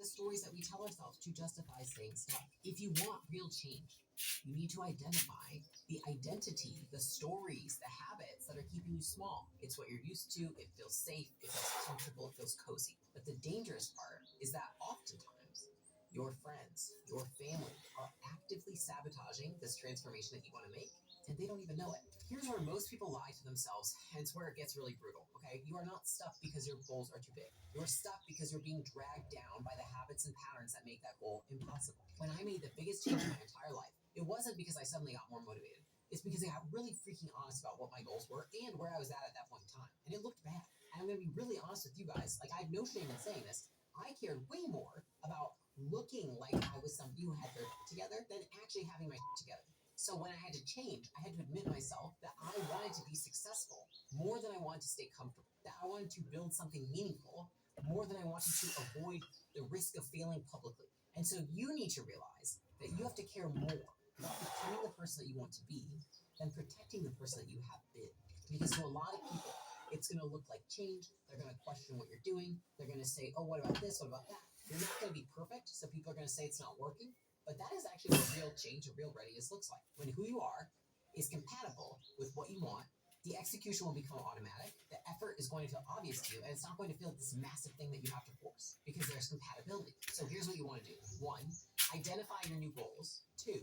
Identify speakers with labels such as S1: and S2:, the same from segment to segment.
S1: the stories that we tell ourselves to justify staying stuck. If you want real change, you need to identify the identity, the stories, the habits that are keeping you small. It's what you're used to, it feels safe, it feels comfortable, it feels cozy. But the dangerous part is that oftentimes your friends, your family are actively sabotaging this transformation that you want to make, and they don't even know it. Here's where most people lie to themselves, and it's where it gets really brutal, okay? You are not stuck because your goals are too big. You're stuck because you're being dragged down by the habits and patterns that make that goal impossible. When I made the biggest change in my entire life, it wasn't because I suddenly got more motivated. It's because I got really freaking honest about what my goals were and where I was at that point in time. And it looked bad. And I'm going to be really honest with you guys. Like, I have no shame in saying this. I cared way more about looking like I was somebody who had their shit together than actually having my shit together. So when I had to change, I had to admit myself that I wanted to be successful more than I wanted to stay comfortable, that I wanted to build something meaningful more than I wanted to avoid the risk of failing publicly. And so you need to realize that you have to care more about becoming the person that you want to be than protecting the person that you have been. Because to a lot of people, it's going to look like change. They're going to question what you're doing. They're going to say, oh, what about this? What about that? You're not going to be perfect, so people are going to say it's not working. But that is actually what real change or real readiness looks like. When who you are is compatible with what you want, the execution will become automatic. The effort is going to feel obvious to you, and it's not going to feel like this massive thing that you have to force because there's compatibility. So here's what you want to do. 1, identify your new goals. 2,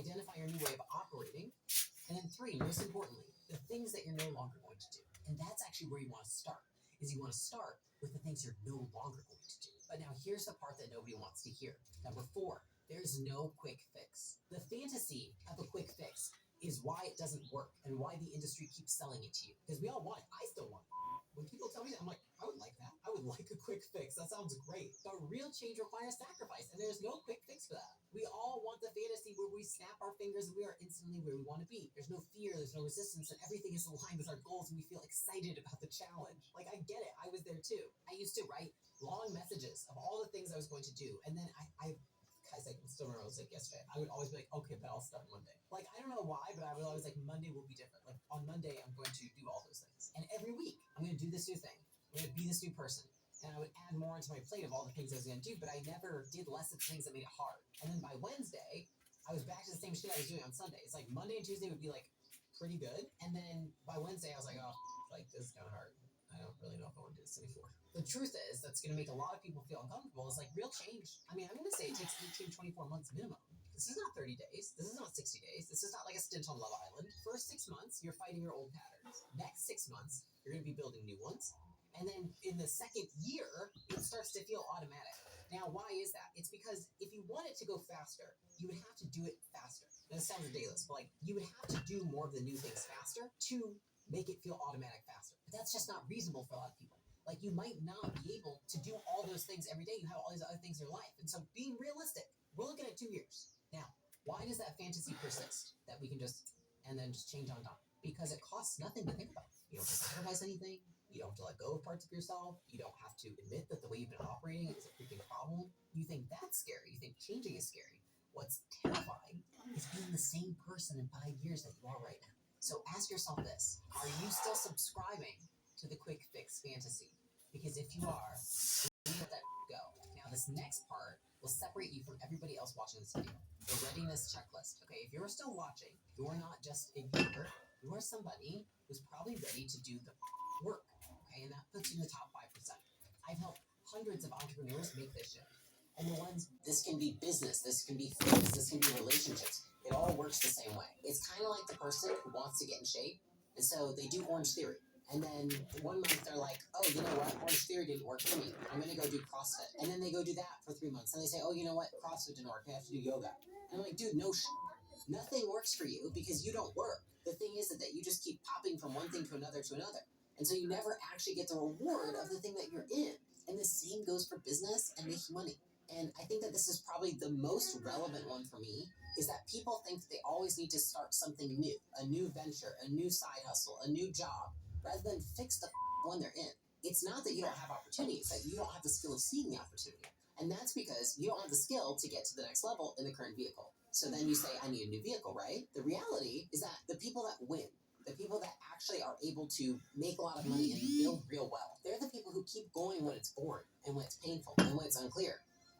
S1: identify your new way of operating. And then 3, most importantly, the things that you're no longer going to do. And that's actually where you want to start, is you want to start with the things you're no longer going to do. But now here's the part that nobody wants to hear. Number 4, there's no quick fix. The fantasy of a quick fix is why it doesn't work and why the industry keeps selling it to you. Because we all want it. I still want it. When people tell me that, I'm like, I would like that. I would like a quick fix. That sounds great. But real change requires sacrifice, and there's no quick fix for that. We all want the fantasy where we snap our fingers and we are instantly where we want to be. There's no fear, there's no resistance, and everything is aligned with our goals, and we feel excited about the challenge. Like, I get it. I was there too. I used to write long messages of all the things I was going to do, and then guys, I can still remember it was like yesterday. I would always be like, okay, but I'll start Monday. Like, I don't know why, but I would always like, Monday will be different. Like, on Monday, I'm going to do all those things. And every week, I'm going to do this new thing. I'm going to be this new person. And I would add more into my plate of all the things I was going to do, but I never did less of things that made it hard. And then by Wednesday, I was back to the same shit I was doing on Sunday. It's like Monday and Tuesday would be like pretty good. And then by Wednesday, I was like, oh, like, this is kind of hard. I don't really know if I want to do this anymore. The truth is, that's going to make a lot of people feel uncomfortable. It's like real change. I mean, I'm going to say it takes 18, 24 months minimum. This is not 30 days. This is not 60 days. This is not like a stint on Love Island. First 6 months, you're fighting your old patterns. Next 6 months, you're going to be building new ones. And then in the second year, it starts to feel automatic. Now, why is that? It's because if you want it to go faster, you would have to do it faster. Now, this sounds ridiculous, but like, you would have to do more of the new things faster to make it feel automatic faster. But that's just not reasonable for a lot of people. Like, you might not be able to do all those things every day. You have all these other things in your life. And so being realistic, we're looking at 2 years. Now, why does that fantasy persist that we can just, and then just change on time? Because it costs nothing to think about. You don't have to sacrifice anything. You don't have to let go of parts of yourself. You don't have to admit that the way you've been operating is a freaking problem. You think that's scary. You think changing is scary. What's terrifying is being the same person in 5 years that you are right now. So ask yourself this. Are you still subscribing to the quick fix fantasy? Because if you are, you let that go. Now, this next part will separate you from everybody else watching this video. The readiness checklist. Okay, if you're still watching, you're not just a viewer. You are somebody who's probably ready to do the work. Okay, and that puts you in the top 5%. I've helped hundreds of entrepreneurs make this shift. And the ones, this can be business, this can be friends, this can be relationships. It all works the same way. It's kind of like the person who wants to get in shape, and so they do Orange Theory. And then 1 month they're like, oh, you know what? Orange Theory didn't work for me. I'm going to go do CrossFit. And then they go do that for 3 months. And they say, oh, you know what? CrossFit didn't work. I have to do yoga. And I'm like, dude, no nothing works for you because you don't work. The thing is that you just keep popping from one thing to another to another. And so you never actually get the reward of the thing that you're in. And the same goes for business and making money. And I think that this is probably the most relevant one for me, is that people think they always need to start something new, a new venture, a new side hustle, a new job, rather than fix the one they're in. It's not that you don't have opportunities, that you don't have the skill of seeing the opportunity. And that's because you don't have the skill to get to the next level in the current vehicle. So then you say, I need a new vehicle, right? The reality is that the people that win, the people that actually are able to make a lot of money and build real wealth, they're the people who keep going when it's boring and when it's painful and when it's unclear.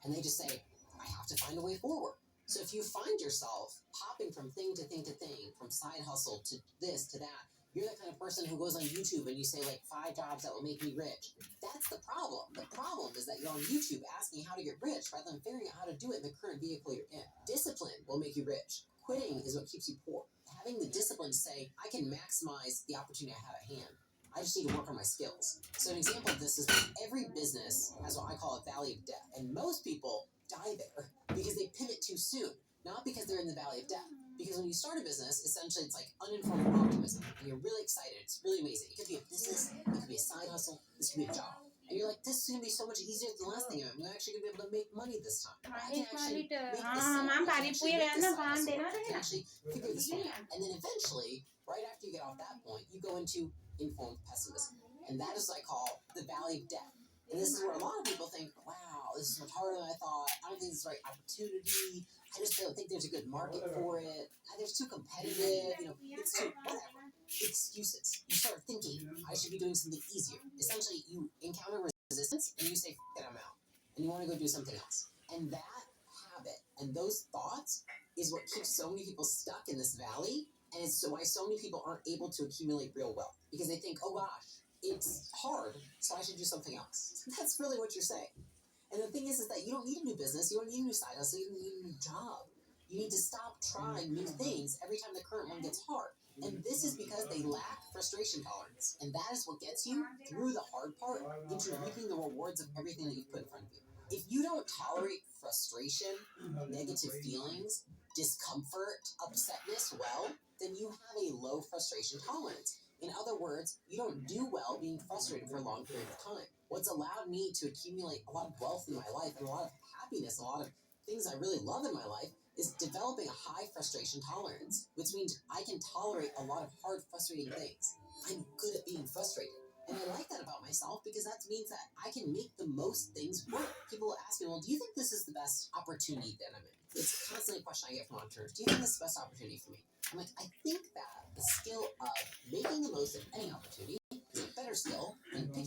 S1: and they just say, I have to find a way forward. So if you find yourself hopping from thing to thing to thing, from side hustle to this to that, you're the kind of person who goes on YouTube and you say like 5 jobs that will make me rich. That's the problem. The problem is that you're on YouTube asking how to get rich rather than figuring out how to do it in the current vehicle you're in. Discipline will make you rich. Quitting is what keeps you poor. Having the discipline to say, I can maximize the opportunity I have at hand. I just need to work on my skills. So an example of this is that every business has what I call a valley of death. And most people die there because they pivot too soon, not because they're in the valley of death. Because when you start a business, essentially it's like uninformed optimism, and you're really excited. It's really amazing. It could be a business, it could be a side hustle, this could be a job. And you're like, this is going to be so much easier than the last thing. I'm actually going to be able to make money this time. I can actually make this sale. I can actually make this side hustle. I can actually figure this one out. And then eventually, right after you get off that point, you go into informed pessimism. And that is what I call the valley of death. And this is where a lot of people think, wow, this is much harder than I thought. I don't think it's the right opportunity. I just don't think there's a good market for it. There's too competitive. It's too whatever. Excuses. You start thinking, I should be doing something easier. Essentially, you encounter resistance and you say, that I'm out. And you want to go do something else. And that habit and those thoughts is what keeps so many people stuck in this valley. And it's why so many people aren't able to accumulate real wealth. Because they think, oh gosh, it's hard, so I should do something else. That's really what you're saying. And the thing is that you don't need a new business, you don't need a new side hustle, you don't need a new job. You need to stop trying new things every time the current one gets hard. And this is because they lack frustration tolerance. And that is what gets you through the hard part into reaping the rewards of everything that you've put in front of you. If you don't tolerate frustration, negative feelings, discomfort, upsetness well, then you have a low frustration tolerance. In other words, you don't do well being frustrated for a long period of time. What's allowed me to accumulate a lot of wealth in my life and a lot of happiness, a lot of things I really love in my life, is developing a high frustration tolerance, which means I can tolerate a lot of hard, frustrating things. I'm good at being frustrated. And I like that about myself because that means that I can make the most things work. People will ask me, well, do you think this is the best opportunity that I'm in? It's constantly a question I get from entrepreneurs. Do you think this is the best opportunity for me? I'm like, I think that the skill of making the most of any opportunity is a better skill than picking